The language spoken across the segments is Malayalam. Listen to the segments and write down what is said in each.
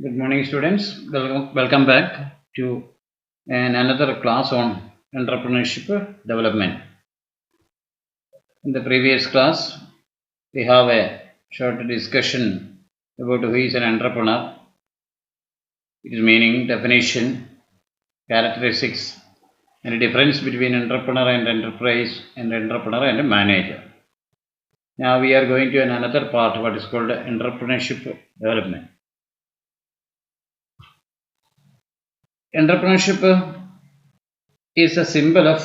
Good morning, students. Welcome back to another class on entrepreneurship development. In the previous class, we have a short discussion about who is an entrepreneur, its meaning, definition, characteristics, and the difference between entrepreneur and enterprise, and entrepreneur and manager. Now we are going to another part, what is called entrepreneurship development. Entrepreneurship is a symbol of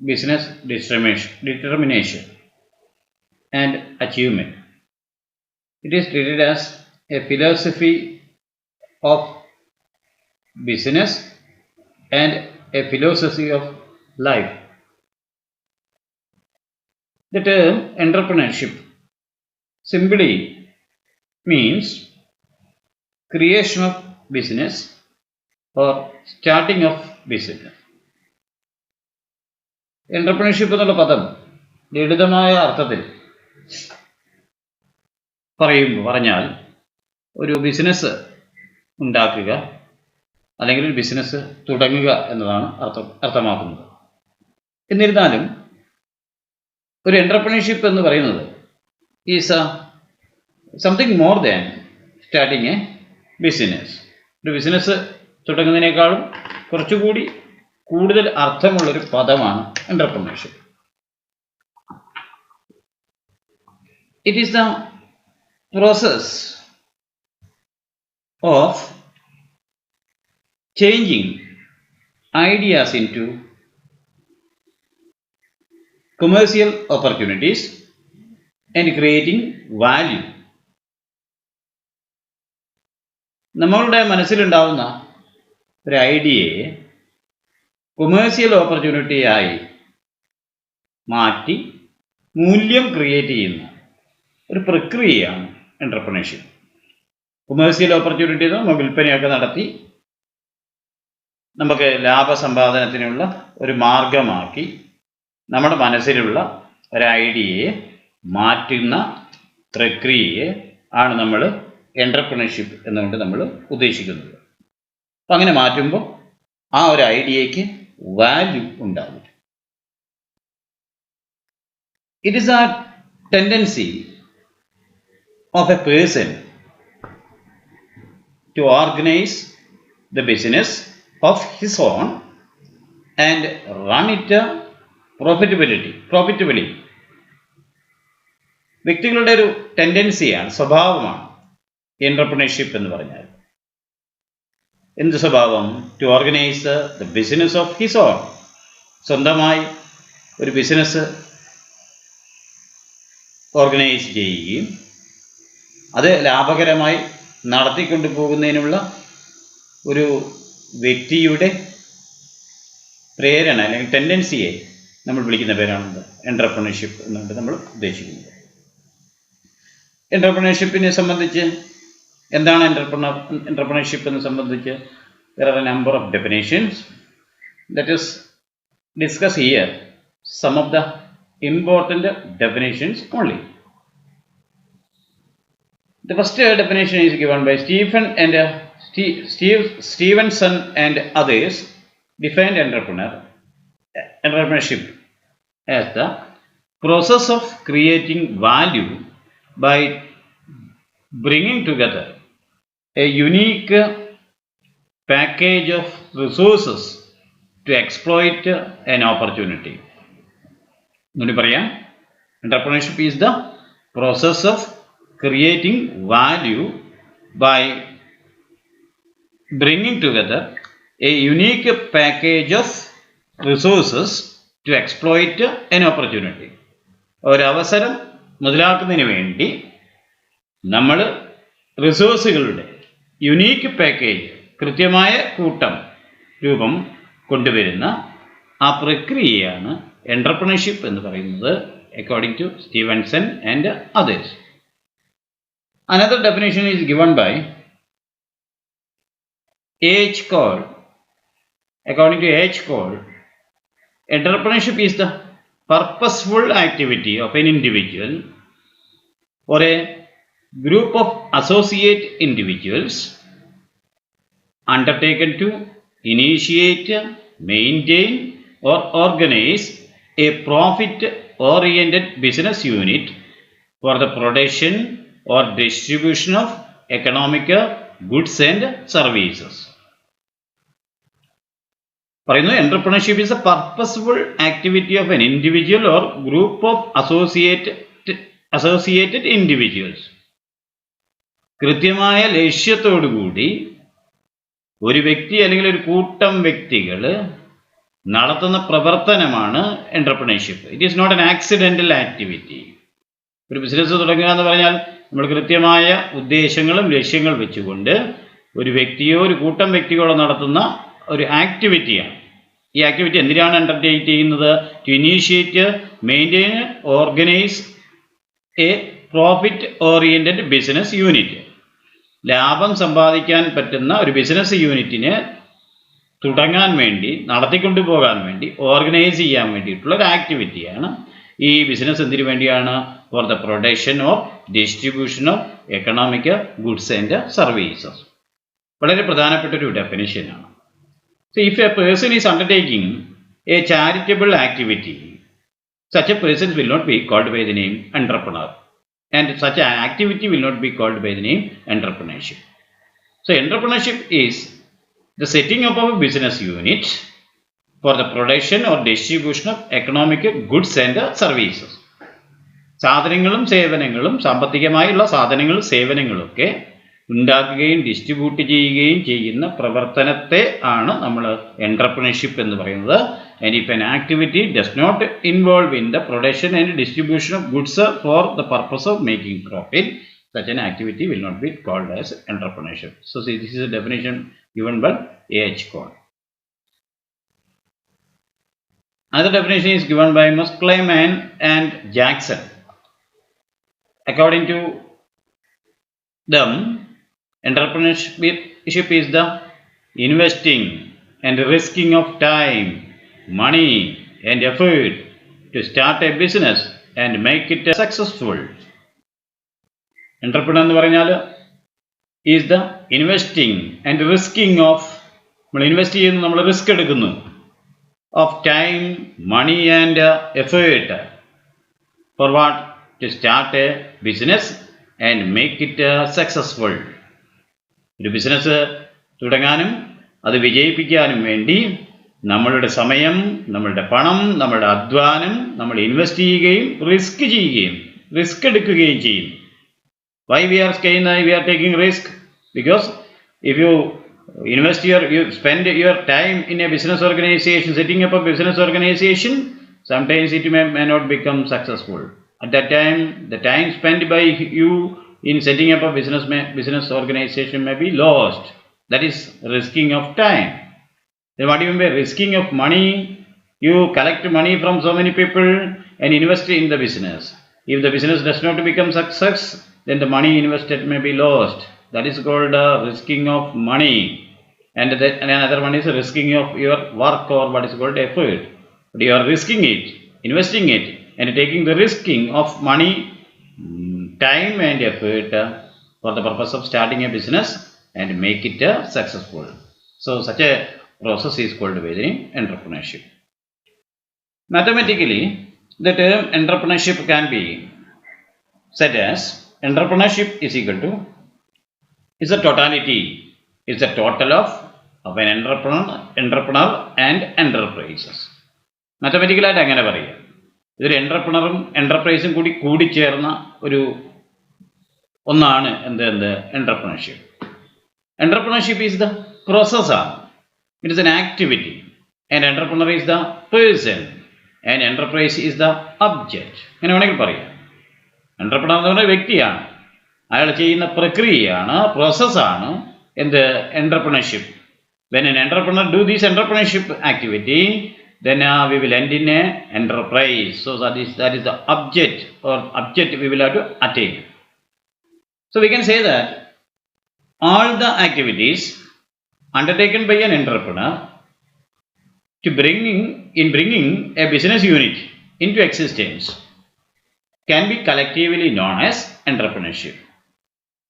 business determination and achievement. It is treated as a philosophy of business and a philosophy of life. The term entrepreneurship simply means creation of business or starting of business. Entrepreneurship എന്നുള്ള പദം ലളിതമായ അർത്ഥത്തിൽ പറഞ്ഞാൽ ഒരു ബിസിനസ് ഉണ്ടാക്കുക അല്ലെങ്കിൽ ഒരു ബിസിനസ് തുടങ്ങുക എന്നതാണ് അർത്ഥമാക്കുന്നത്. എന്നിരുന്നാലും ഒരു എന്റർപ്രണർഷിപ്പ് എന്ന് പറയുന്നത് is something more than starting A business. ഒരു ബിസിനസ് തുടങ്ങുന്നതിനേക്കാളും കുറച്ചുകൂടി കൂടുതൽ അർത്ഥമുള്ളൊരു പദമാണ് entrepreneurship. It is the process of changing ideas into commercial opportunities and creating value. നമ്മളുടെ മനസ്സിലുണ്ടാവുന്ന ഒരു ഐഡിയയെ കൊമേഴ്സ്യൽ ഓപ്പർച്യൂണിറ്റിയായി മാറ്റി മൂല്യം ക്രിയേറ്റ് ചെയ്യുന്ന ഒരു പ്രക്രിയയാണ് എന്റർപ്രണർഷിപ്പ്. കൊമേഴ്സ്യൽ ഓപ്പർച്യൂണിറ്റി നമ്മൾ വിൽപ്പനയൊക്കെ നടത്തി നമുക്ക് ലാഭസമ്പാദനത്തിനുള്ള ഒരു മാർഗമാക്കി നമ്മുടെ മനസ്സിലുള്ള ഒരു ഐഡിയയെ മാറ്റുന്ന പ്രക്രിയയെ ആണ് നമ്മൾ എന്റർപ്രണർഷിപ്പ് എന്നുകൊണ്ട് നമ്മൾ ഉദ്ദേശിക്കുന്നത്. അപ്പം അങ്ങനെ മാറ്റുമ്പോൾ ആ ഒരു ഐഡിയയ്ക്ക് വാല്യൂ ഉണ്ടാകും. ഇറ്റ് ഈസ് ആ tendency of a person to organize the business of his own and run it profitably. വ്യക്തികളുടെ ഒരു ടെൻഡൻസിയാണ്, സ്വഭാവമാണ് എന്റർപ്രണർഷിപ്പ് എന്ന് പറഞ്ഞാൽ. എന്ത് സ്വഭാവം? To organise the business of his own. സ്വന്തമായി ഒരു ബിസിനസ് ഓർഗനൈസ് ചെയ്യുകയും അത് ലാഭകരമായി നടത്തിക്കൊണ്ടു പോകുന്നതിനുള്ള ഒരു വ്യക്തിയുടെ പ്രേരണ അല്ലെങ്കിൽ ടെൻഡൻസിയെ നമ്മൾ വിളിക്കുന്ന പേരാണ് എന്റർപ്രണർഷിപ്പ് എന്നുകൊണ്ട് നമ്മൾ ഉദ്ദേശിക്കുന്നത്. എന്റർപ്രണർഷിപ്പിനെ സംബന്ധിച്ച് എന്താണ് എന്റർപ്രണർഷിപ്പ് എന്ന് സംബന്ധിച്ച് there are a number of definitions. Let us discuss here some of the important definitions only. The first definition is given by Stevenson and others. Defined entrepreneurship as the process of creating value by bringing together a unique package of resources to exploit an opportunity. Entrepreneurship is the process of creating value by bringing together a unique package of resources to exploit an opportunity. ഒരു അവസരം മുതലാക്കുന്നതിന് വേണ്ടി നമ്മൾ റിസോഴ്സുകളുടെ യുണീക്ക് പാക്കേജ്, കൃത്യമായ രൂപം കൊണ്ടുവരുന്ന ആ പ്രക്രിയയാണ് എന്റർപ്രണർഷിപ്പ് എന്ന് പറയുന്നത്, according to Stevenson and others. Another definition is given by H. Cole. According to H. Cole, entrepreneurship is the purposeful activity of an individual or a group of associate individuals undertaken to initiate, maintain, or organize a profit-oriented business unit for the production or distribution of economic goods and services. പറയുന്നു entrepreneurship is a purposeful activity of an individual or group of associated individuals. കൃത്യമായ ലക്ഷ്യത്തോടുകൂടി ഒരു വ്യക്തി അല്ലെങ്കിൽ ഒരു കൂട്ടം വ്യക്തികൾ നടത്തുന്ന പ്രവർത്തനമാണ് entrepreneurship. It is not an accidental activity. ഒരു ബിസിനസ് തുടങ്ങുക എന്ന് പറഞ്ഞാൽ നമ്മൾ കൃത്യമായ ഉദ്ദേശങ്ങളും ലക്ഷ്യങ്ങൾ വെച്ചുകൊണ്ട് ഒരു വ്യക്തിയോ ഒരു കൂട്ടം വ്യക്തികളോ നടത്തുന്ന ഒരു ആക്ടിവിറ്റിയാണ്. ഈ ആക്ടിവിറ്റി എന്തിനാണ് അണ്ടർടേക്ക് ചെയ്യുന്നത്? To initiate, maintain, organise a profit oriented business unit. ലാഭം സമ്പാദിക്കാൻ പറ്റുന്ന ഒരു ബിസിനസ് യൂണിറ്റിനെ തുടങ്ങാൻ വേണ്ടി, നടത്തിക്കൊണ്ടു പോകാൻ വേണ്ടി, ഓർഗനൈസ് ചെയ്യാൻ വേണ്ടിയിട്ടുള്ള ഒരു ആക്ടിവിറ്റിയാണ്. ഈ ബിസിനസ് എന്തിനു വേണ്ടിയാണ്? For the production of distribution of economic goods and services. വളരെ പ്രധാനപ്പെട്ട ഒരു ഡെഫിനിഷനാണ്. So if a person is undertaking a charitable activity, such a person will not be called by the name entrepreneur, and such an activity will not be called by the name entrepreneurship. So entrepreneurship is the setting up of a business unit for the production or distribution of economic goods and services. സാധനങ്ങളും സേവനങ്ങളും, സാമ്പത്തികമായുള്ള സാധനങ്ങളും സേവനങ്ങളൊക്കെ ഉണ്ടാക്കുകയും ഡിസ്ട്രിബ്യൂട്ട് ചെയ്യുകയും ചെയ്യുന്ന പ്രവർത്തനത്തെ ആണ് നമ്മൾ entrepreneurship എന്ന് പറയുന്നത്. And if an activity does not involve in the production and distribution of goods for the purpose of making profit, such an activity will not be called as entrepreneurship. So see, this is a definition given by A.H. Cole. Another definition is given by Muscleman and Jackson. According to them, entrepreneurship is the investing and risking of time, money and effort to start a business and make it successful. Entrepreneur എന്ന് പറഞ്ഞാൽ is the investing and risking of, നമ്മൾ ഇൻവെസ്റ്റ് ചെയ്യുന്നു, നമ്മൾ റിസ്ക് എടുക്കുന്നു, of time, money and effort for what? To start a business and make it successful. ഒരു ബിസിനസ് തുടങ്ങാനും അത് വിജയിപ്പിക്കാനും വേണ്ടി നമ്മളുടെ സമയം, നമ്മളുടെ പണം, നമ്മളുടെ അധ്വാനം നമ്മൾ ഇൻവെസ്റ്റ് ചെയ്യുകയും റിസ്ക് എടുക്കുകയും ചെയ്യും. Why we are taking risk? Because if you you spend your time in a business organization, setting up a business organization, sometimes it may not become successful. At that time, the time spent by you in setting up a business organization may be lost. That is risking of time. Then what do you mean by risking of money? You collect money from so many people and invest in the business. If the business does not become success, then the money invested may be lost. That is called risking of money. And another one is risking of your work, or what is called effort. But you are risking it, investing it, and taking the risking of money, time and effort for the purpose of starting a business and make it successful. So such a process is called by the name entrepreneurship. Mathematically, the term entrepreneurship can be said as entrepreneurship is equal to, is a totality, is the total of an entrepreneur and enterprises. Mathematically ആയിട്ട് അങ്ങനെ പറയാം. ഇതൊരു എൻ്റർപ്രണറും എൻ്റർപ്രൈസും കൂടി ചേർന്ന ഒരു ഒന്നാണ് എന്ത് entrepreneurship. Entrepreneurship is the processor. It is an activity. And entrepreneur is the person. And enterprise is the object. അങ്ങനെ വേണമെങ്കിൽ പറയാം. entrepreneur എന്ന് പറഞ്ഞ വ്യക്തിയാണ്, അയാൾ ചെയ്യുന്ന പ്രക്രിയയാണ്, പ്രോസസ്സാണ് എന്ത് entrepreneurship. When an entrepreneur do this entrepreneurship activity, then we will end in a enterprise. So that is the object we will have to attain. So we can say that all the activities undertaken by an entrepreneur to bringing a business unit into existence can be collectively known as entrepreneurship.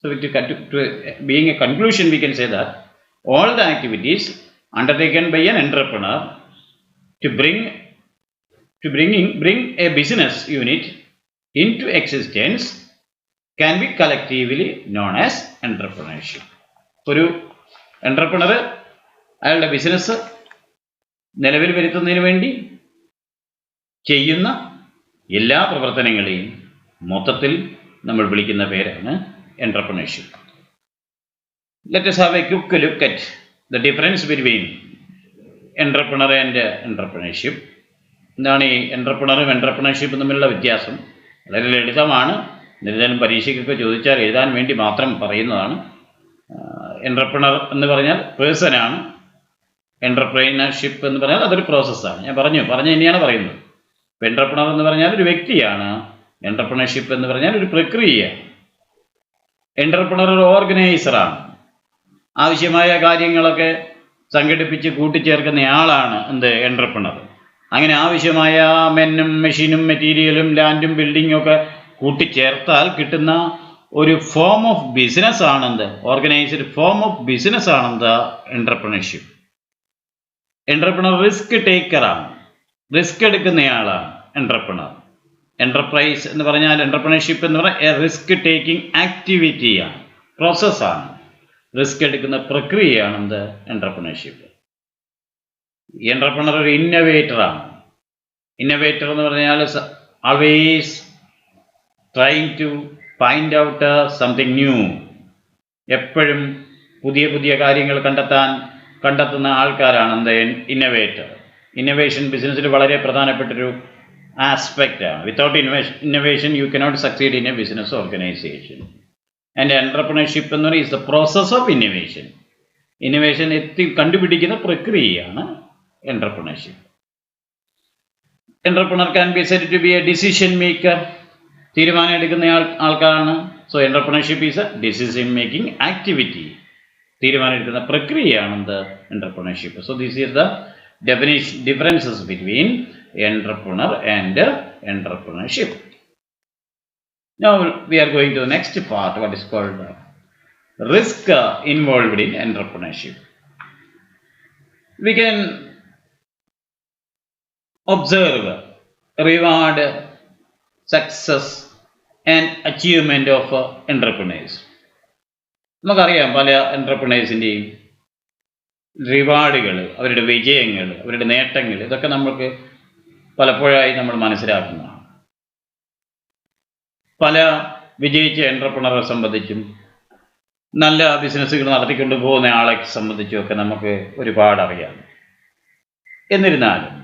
So to being a conclusion, we can say that all the activities undertaken by an entrepreneur to bring a business unit into existence can be collectively known as entrepreneurship. ഒരു entrepreneur അയാളുടെ ബിസിനസ് നിലവിൽ വരുത്തുന്നതിന് വേണ്ടി ചെയ്യുന്ന എല്ലാ പ്രവർത്തനങ്ങളെയും മൊത്തത്തിൽ നമ്മൾ വിളിക്കുന്ന പേരാണ് entrepreneurship. Let us have a quick look at the difference between entrepreneur and entrepreneurship. എന്താണ് ഈ എൻ്റർപ്രണറും എൻ്റർപ്രണർഷിപ്പും തമ്മിലുള്ള വ്യത്യാസം? വളരെ ലളിതമാണ്. എന്നിരുന്നാലും പരീക്ഷയ്ക്കൊക്കെ ചോദിച്ചാൽ എഴുതാൻ വേണ്ടി മാത്രം പറയുന്നതാണ്. എൻ്റർപ്രണർ എന്ന് പറഞ്ഞാൽ പേഴ്സണാണ്. എൻ്റർപ്രൈനർഷിപ്പ് എന്ന് പറഞ്ഞാൽ അതൊരു പ്രോസസ്സാണ്. ഞാൻ പറഞ്ഞു തന്നെയാണ് പറയുന്നത്. ഇപ്പോൾ എൻ്റർപ്രണർ എന്ന് പറഞ്ഞാൽ ഒരു വ്യക്തിയാണ്. എൻ്റർപ്രണർഷിപ്പ് എന്ന് പറഞ്ഞാൽ ഒരു പ്രക്രിയയാണ്. എൻ്റർപ്രണർ ഒരു ഓർഗനൈസറാണ്. ആവശ്യമായ കാര്യങ്ങളൊക്കെ സംഘടിപ്പിച്ച് കൂട്ടിച്ചേർക്കുന്നയാളാണ് എൻ്റർപ്രണർ. അങ്ങനെ ആവശ്യമായ മെന്നും മെഷീനും മെറ്റീരിയലും ലാൻഡും ബിൽഡിങ്ങും ഒക്കെ കൂട്ടിച്ചേർത്താൽ കിട്ടുന്ന ഒരു ഫോം ഓഫ് ബിസിനസ് ആണെന്ത്? ഓർഗനൈസ്ഡ് ഫോം ഓഫ് ബിസിനസ് ആണെന്ത്? എൻ്റർപ്രണർഷിപ്പ്. എൻ്റർപ്രണർ റിസ്ക് ടേക്കറാണ്. റിസ്ക് എടുക്കുന്നയാളാണ് എൻ്റർപ്രണർ. എൻ്റർപ്രൈസ് എന്ന് പറഞ്ഞാൽ എൻ്റർപ്രണർഷിപ്പ് എന്ന് പറഞ്ഞാൽ റിസ്ക് ടേക്കിംഗ് ആക്ടിവിറ്റിയാണ്, പ്രോസസ്സാണ്. റിസ്ക് എടുക്കുന്ന പ്രക്രിയയാണ് എന്ത്? എൻ്റർപ്രണർഷിപ്പ്. എൻ്റർപ്രണർ ഒരു ഇന്നോവേറ്ററാണ്. ഇന്നോവേറ്റർ എന്ന് പറഞ്ഞാൽ always trying to find out something new. എപ്പോഴും പുതിയ പുതിയ കാര്യങ്ങൾ കണ്ടെത്തുന്ന ആൾക്കാരാണ് എന്ത്? ഇന്നോവേറ്റർ. ഇന്നോവേഷൻ ബിസിനസ്സിൽ വളരെ പ്രധാനപ്പെട്ടൊരു ആസ്പെക്റ്റാണ്. Without innovation you cannot succeed in a business organisation. And entrepreneurship എന്ന് പറയുന്നത് is the process of innovation. Innovation കണ്ടുപിടിക്കുന്ന പ്രക്രിയയാണ് entrepreneurship. Entrepreneur can be said to be a decision maker. തീരുമാനം എടുക്കുന്ന ആൾക്കാരാണ്. So entrepreneurship is a decision making activity. തീരുമാനം എടുക്കുന്ന പ്രക്രിയയാണ് എന്ത്? entrepreneurship. So this is the differences between entrepreneur and entrepreneurship. Now we are going to the next part, what is called risk involved in entrepreneurship. We can observe reward, success and achievement of entrepreneurs. നമുക്കറിയാം പല എൻ്റർപ്രണേഴ്സിൻ്റെയും റിവാർഡുകൾ, അവരുടെ വിജയങ്ങൾ, അവരുടെ നേട്ടങ്ങൾ, ഇതൊക്കെ നമുക്ക് പലപ്പോഴായി നമ്മൾ മനസ്സിലാക്കുന്നതാണ്. പല വിജയിച്ച എൻ്റർപ്രണറെ സംബന്ധിച്ചും നല്ല ബിസിനസ്സുകൾ നടത്തിക്കൊണ്ട് പോകുന്ന ആളെ സംബന്ധിച്ചുമൊക്കെ നമുക്ക് ഒരുപാട് അറിയാം. എന്നിരുന്നാലും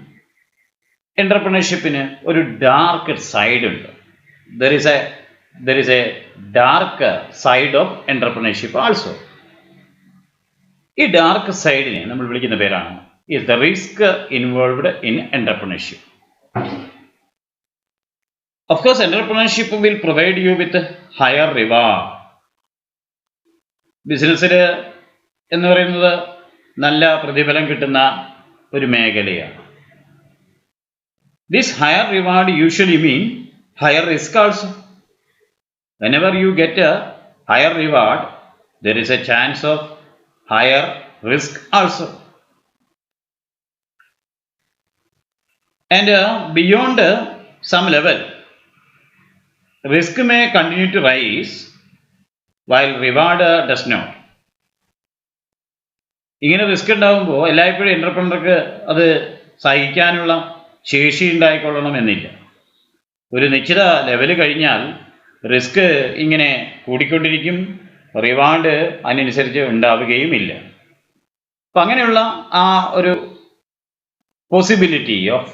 എൻ്റർപ്രണർഷിപ്പിന് ഒരു ഡാർക്ക് സൈഡ് ഉണ്ട്. There is A dark side of entrepreneurship also. ഈ ഡാർക്ക് സൈഡിനെ നമ്മൾ വിളിക്കുന്ന പേരാണ് is the risk involved in entrepreneurship. Of course entrepreneurship will provide you with higher reward. ബിസിനസ്സിൽ എന്ന് പറയുന്നത് നല്ല പ്രതിഫലം കിട്ടുന്ന ഒരു മേഖലയാണ്. This higher reward usually mean higher risk also. Whenever you get a higher reward, there is a chance of higher risk also. And beyond some level, risk may continue to rise while reward does not. ഇങ്ങനെ റിസ്ക് ഉണ്ടാകുമ്പോൾ എല്ലായ്പ്പോഴും എൻ്റർപ്രണർക്ക് അത് സഹിക്കാനുള്ള ശേഷി ഉണ്ടായിക്കൊള്ളണമെന്നില്ല. ഒരു നിശ്ചിത ലെവൽ കഴിഞ്ഞാൽ റിസ്ക് ഇങ്ങനെ കൂടിക്കൊണ്ടിരിക്കും, റിവാർഡ് അതിനനുസരിച്ച് ഉണ്ടാവുകയുമില്ല. അപ്പം അങ്ങനെയുള്ള ആ ഒരു possibility of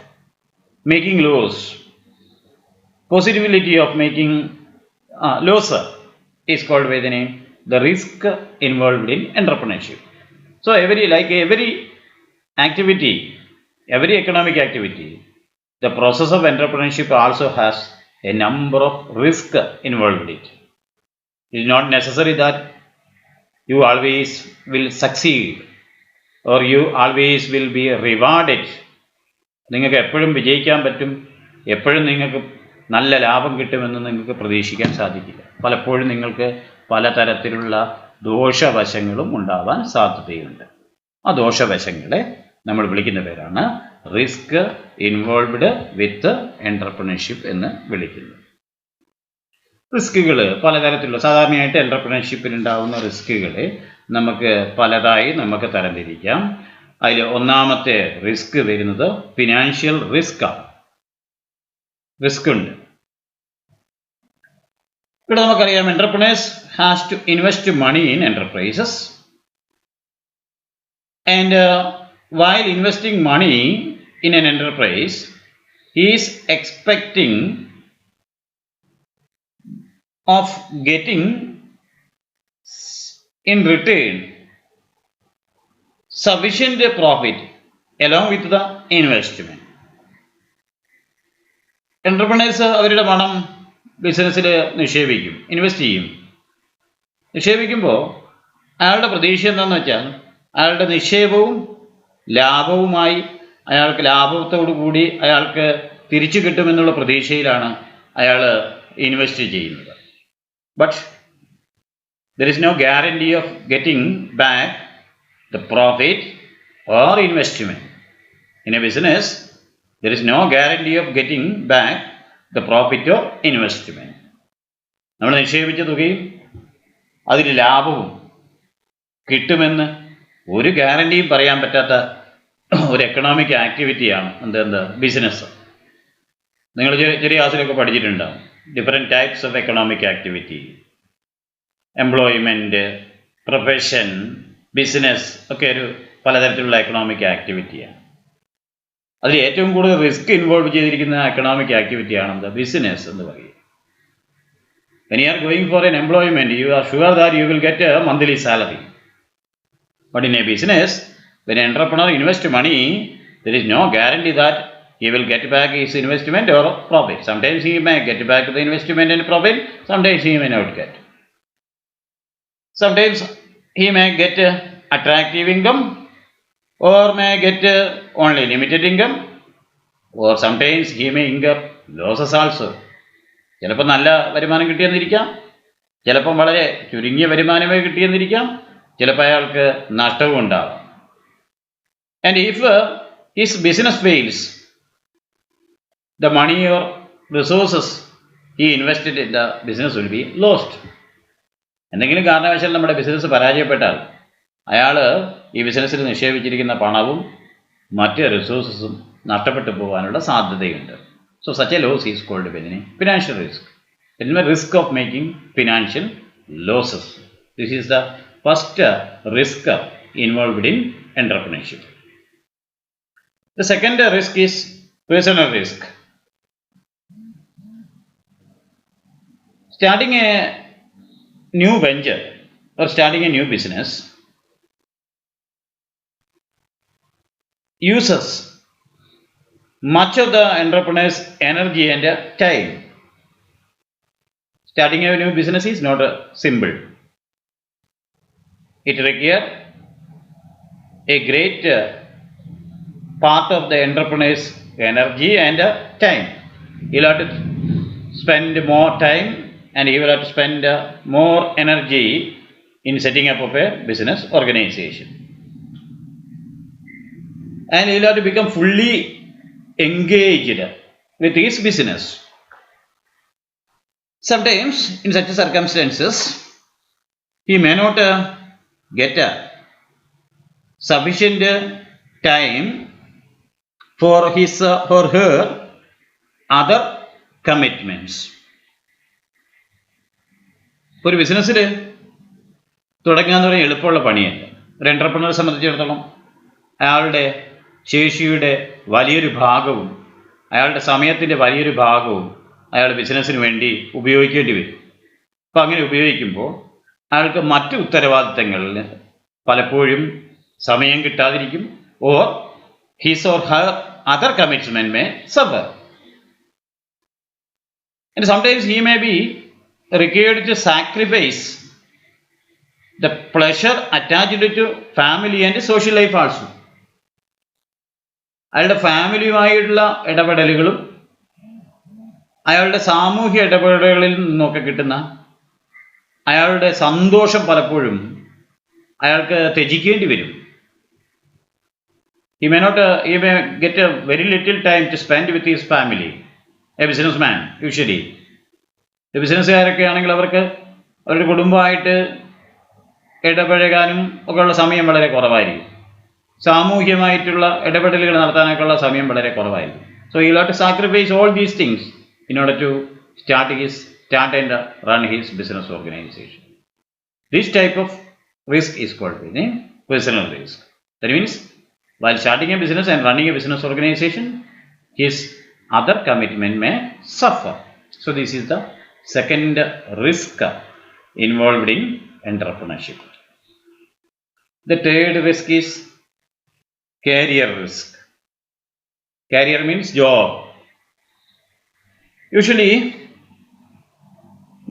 making loss is called by the name the risk involved in entrepreneurship. So every activity, every economic activity, the process of entrepreneurship also has a number of risk involved in it. It is not necessary that you always will succeed or you always will be rewarded. നിങ്ങൾക്ക് എപ്പോഴും വിജയിക്കാൻ പറ്റും, എപ്പോഴും നിങ്ങൾക്ക് നല്ല ലാഭം കിട്ടുമെന്ന് നിങ്ങൾക്ക് പ്രതീക്ഷിക്കാൻ സാധിക്കില്ല. പലപ്പോഴും നിങ്ങൾക്ക് പലതരത്തിലുള്ള ദോഷവശങ്ങളും ഉണ്ടാവാൻ സാധ്യതയുണ്ട്. ആ ദോഷവശങ്ങളെ നമ്മൾ വിളിക്കുന്ന പേരാണ് റിസ്ക് ഇൻവോൾവ്ഡ് വിത്ത് എൻ്റർപ്രണർഷിപ്പ് എന്ന് വിളിക്കുന്നത്. റിസ്കുകൾ പലതരത്തിലുള്ള, സാധാരണയായിട്ട് എൻ്റർപ്രണർഷിപ്പിൽ ഉണ്ടാകുന്ന റിസ്കുകളെ നമുക്ക് പലതായി നമുക്ക് തരംതിരിക്കാം. അതിൽ ഒന്നാമത്തെ റിസ്ക് വരുന്നത് ഫിനാൻഷ്യൽ റിസ്ക്കാണ്. റിസ്ക് ഉണ്ട്. ഇവിടെ നമുക്കറിയാം, entrepreneurs has to invest money in enterprises and while investing money in an enterprise, he is expecting of getting in return sufficient profit along with the investment. Entrepreneurs അവരുടെ പണം ബിസിനസ്സിൽ നിക്ഷേപിക്കും, ഇൻവെസ്റ്റ് ചെയ്യും. നിക്ഷേപിക്കുമ്പോൾ അയാളുടെ പ്രതീക്ഷ എന്താണെന്ന് വെച്ചാൽ അയാളുടെ നിക്ഷേപവും ലാഭവുമായി അയാൾക്ക് ലാഭത്തോടു കൂടി അയാൾക്ക് തിരിച്ചു കിട്ടുമെന്നുള്ള പ്രതീക്ഷയിലാണ് അയാൾ ഇൻവെസ്റ്റ് ചെയ്യുന്നത്. But there is no guarantee of getting back the profit or investment. In a business there is no guarantee of getting back the profit or investment. നമ്മൾ നിക്ഷേപിച്ച തുകയും അതിൽ ലാഭവും കിട്ടുമെന്ന് ഒരു ഗ്യാരണ്ടിയും പറയാൻ പറ്റാത്ത ഒരു എക്കണോമിക് ആക്ടിവിറ്റിയാണ് എന്ത് ബിസിനസ്. നിങ്ങൾ ചെറിയ ക്ലാസ്സിലൊക്കെ പഠിച്ചിട്ടുണ്ടാവും different types of economic activity. Employment, profession, business ഒക്കെ ഒരു പലതരത്തിലുള്ള എക്കണോമിക് ആക്ടിവിറ്റിയാണ്. അതിൽ ഏറ്റവും കൂടുതൽ റിസ്ക് ഇൻവോൾവ് ചെയ്തിരിക്കുന്ന എക്കണോമിക് ആക്ടിവിറ്റിയാണ് ബിസിനസ് എന്ന് പറയുന്നത്. When you are going for an employment, you are sure that you will get a monthly salary. But in a business, when an entrepreneur invests money, there is no guarantee that he will get back his investment or profit. Sometimes he may get back the investment and profit, sometimes he may not get. Sometimes he may get attractive income or may get only limited income, or sometimes he may incur losses also. ചിലപ്പോൾ നല്ല വരുമാനം കിട്ടിയെന്നിരിക്കാം, ചിലപ്പം വളരെ ചുരുങ്ങിയ വരുമാനമേ കിട്ടിയെന്നിരിക്കാം, ചിലപ്പോൾ അയാൾക്ക് നഷ്ടവും ഉണ്ടാകും. And if his business fails, the money or resources he invested in the business will be lost. എന്തെങ്കിലും കാരണവശാൽ നമ്മുടെ ബിസിനസ് പരാജയപ്പെട്ടാൽ അയാൾ ഈ ബിസിനസ്സിൽ നിക്ഷേപിച്ചിരിക്കുന്ന പണവും മറ്റ് റിസോഴ്സസും നഷ്ടപ്പെട്ടു പോകാനുള്ള സാധ്യതയുണ്ട്. So such a loss is called financial risk. It is the risk of making financial losses. This is the first risk involved in entrepreneurship. The second risk is personal risk. Starting a new venture or starting a new business uses much of the entrepreneur's energy and time. Starting a new business is not simple. It requires a great part of the entrepreneur's energy and time. He will have to spend more time and he will have to spend more energy in setting up of a business organization. And he will have to become fully engaged with his business. Sometimes in such circumstances he may not get sufficient time for his or her other commitments. ഒരു ബിസിനസ്സിൽ തുടങ്ങുക എന്ന് പറഞ്ഞാൽ എളുപ്പമുള്ള പണിയല്ല. ഒരു എൻ്റർപ്രണറെ സംബന്ധിച്ചിടത്തോളം അയാളുടെ ശേഷിയുടെ വലിയൊരു ഭാഗവും അയാളുടെ സമയത്തിൻ്റെ വലിയൊരു ഭാഗവും അയാൾ ബിസിനസ്സിന് വേണ്ടി ഉപയോഗിക്കേണ്ടി വരും. അപ്പോൾ അങ്ങനെ ഉപയോഗിക്കുമ്പോൾ അയാൾക്ക് മറ്റ് ഉത്തരവാദിത്തങ്ങളിൽ പലപ്പോഴും സമയം കിട്ടാതിരിക്കും. Or his or her other commitment may suffer. And sometimes he may be required to sacrifice the pleasure attached to family and social life also. അയാളുടെ ഫാമിലിയുമായിട്ടുള്ള ഇടപെടലുകളും അയാളുടെ സാമൂഹ്യ ഇടപെടലുകളിൽ നിന്നൊക്കെ കിട്ടുന്ന അയാളുടെ സന്തോഷം പലപ്പോഴും അയാൾക്ക് ത്യജിക്കേണ്ടി വരും. He may get a very little time to spend with his family. A businessman, usually. The ബിസിനസ്സുകാരൊക്കെ ആണെങ്കിൽ അവർക്ക് അവരുടെ കുടുംബമായിട്ട് ഇടപഴകാനും ഒക്കെയുള്ള സമയം വളരെ കുറവായിരിക്കും. സാമൂഹ്യമായിട്ടുള്ള ഇടപെടലുകൾ നടത്താനൊക്കെയുള്ള സമയം വളരെ കുറവായിരിക്കും. So he will have to sacrifice all these things in order to start and run his business organization. This type of risk is called personal risk. That means while starting a business and running a business organization, his other commitment may suffer. So this is the second risk involved in entrepreneurship. The third risk is career risk. Career means job. Usually,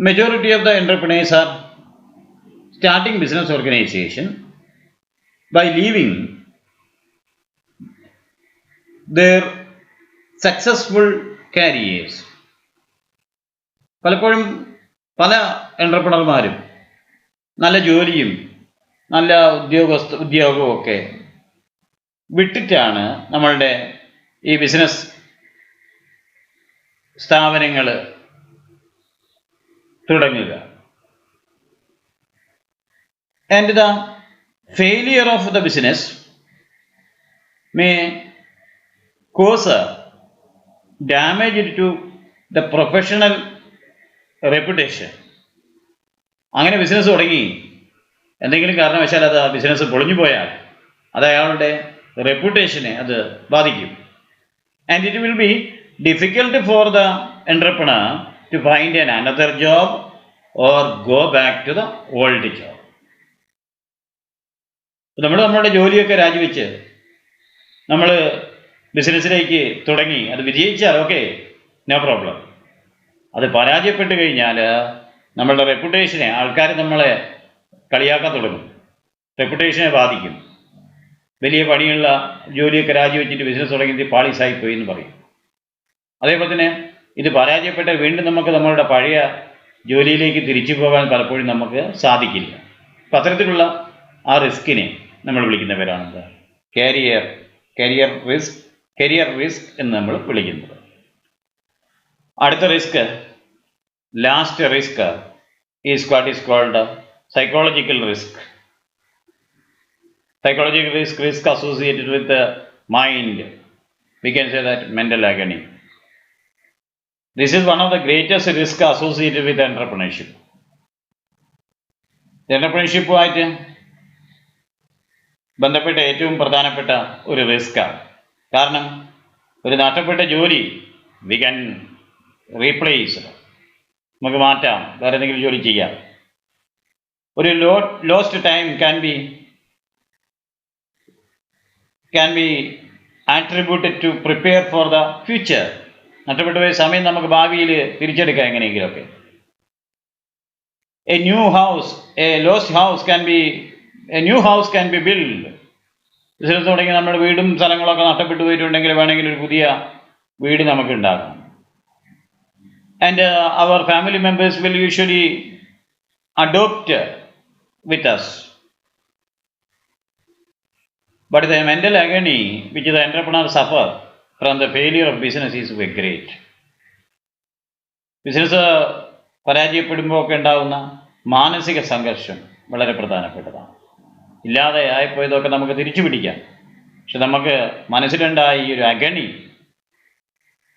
majority of the entrepreneurs are starting business organization by leaving their successful careers. പലപ്പോഴും പല എൻ്റർപ്രണർമാരും നല്ല ജോലിയും നല്ല ഉദ്യോഗവും ഒക്കെ വിട്ടിട്ടാണ് നമ്മളുടെ ഈ ബിസിനസ് സ്ഥാപനങ്ങൾ തുടങ്ങുക. And the failure of the business may cause damage to the professional reputation. അങ്ങനെ ബിസിനസ് തുടങ്ങി എന്തെങ്കിലും കാരണവശാൽ അത് ആ ബിസിനസ് പൊളിഞ്ഞു പോയാൽ അത് അയാളുടെ റെപ്യൂട്ടേഷനെ അത് ബാധിക്കും. And it will be difficult for the entrepreneur to find an another job or go back to the old job. നമ്മളുടെ ജോലിയൊക്കെ രാജിവെച്ച് നമ്മൾ ബിസിനസ്സിലേക്ക് തുടങ്ങി അത് വിജയിച്ചാൽ ഓക്കെ, നോ പ്രോബ്ലം. അത് പരാജയപ്പെട്ട് കഴിഞ്ഞാൽ നമ്മളുടെ റെപ്യൂട്ടേഷനെ ആൾക്കാർ നമ്മളെ കളിയാക്കാൻ തുടങ്ങും, റെപ്യൂട്ടേഷനെ ബാധിക്കും. വലിയ പണിയുള്ള ജോലിയൊക്കെ രാജിവെച്ചിട്ട് ബിസിനസ് തുടങ്ങിയിട്ട് പാളീസായിപ്പോയി എന്ന് പറയും. അതേപോലെ തന്നെ ഇത് പരാജയപ്പെട്ട് വീണ്ടും നമുക്ക് നമ്മളുടെ പഴയ ജോലിയിലേക്ക് തിരിച്ചു പോകാൻ പലപ്പോഴും നമുക്ക് സാധിക്കില്ല. അപ്പം അത്തരത്തിലുള്ള ആ റിസ്കിനെ നമ്മൾ വിളിക്കുന്ന പേരാണെന്ത്? കരിയർ റിസ്ക് എന്ന് നമ്മൾ വിളിക്കുന്നത്. അടുത്ത risk, last risk is what is called psychological risk. Psychological risk associated with the mind. We can say that mental agony. This is one of the greatest risks associated with entrepreneurship. Entrepreneurship-ആയിട്ട് ബന്ധപ്പെട്ട ഏറ്റവും പ്രധാനപ്പെട്ട ഒരു റിസ്ക്കാണ്. കാരണം ഒരു നഷ്ടപ്പെട്ട ജോലി വി ക്യാൻ റീപ്ലേസ്, നമുക്ക് മാറ്റാം, വേറെ എന്തെങ്കിലും ജോലി ചെയ്യാം. ഒരു lost time can be attributed to prepare for the future. നഷ്ടപ്പെട്ടു പോയ സമയം നമുക്ക് ഭാവിയിൽ തിരിച്ചെടുക്കാം എങ്ങനെയെങ്കിലുമൊക്കെ. A new house can be build. Business തുടങ്ങി നമ്മുടെ വീടും സ്ഥലങ്ങളൊക്കെ നഷ്ടപ്പെട്ടു പോയിട്ടുണ്ടെങ്കിൽ വേണമെങ്കിൽ ഒരു പുതിയ വീട് നമുക്ക് ഉണ്ടാക്കാം. ആൻഡ് അവർ family members will usually adopt with us. But the mental agony which the entrepreneur suffer from the failure of business is very great. Business പരാജയപ്പെടുമ്പോൾ ഒക്കെ ഉണ്ടാകുന്ന മാനസിക സംഘർഷം വളരെ പ്രധാനപ്പെട്ടതാണ്. ഇല്ലാതെ ആയിപ്പോയതൊക്കെ നമുക്ക് തിരിച്ചു പിടിക്കാം, പക്ഷെ നമുക്ക് മനസ്സിലുണ്ടായ ഈ ഒരു agony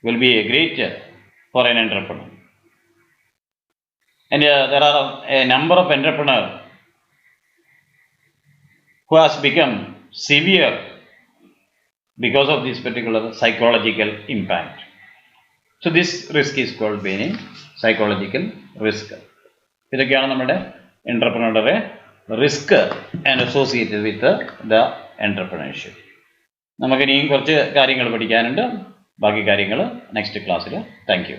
will be a great for an entrepreneur. And there are a number of entrepreneurs who has become severe because of this particular psychological impact. So this risk is called being psychological risk. ഇതൊക്കെയാണ് നമ്മുടെ entrepreneurship risk and associated with the entrepreneurship. നമുക്കിനിയും കുറച്ച് കാര്യങ്ങൾ പഠിക്കാനുണ്ട്. ബാക്കി കാര്യങ്ങൾ നെക്സ്റ്റ് ക്ലാസ്സിൽ. Thank you.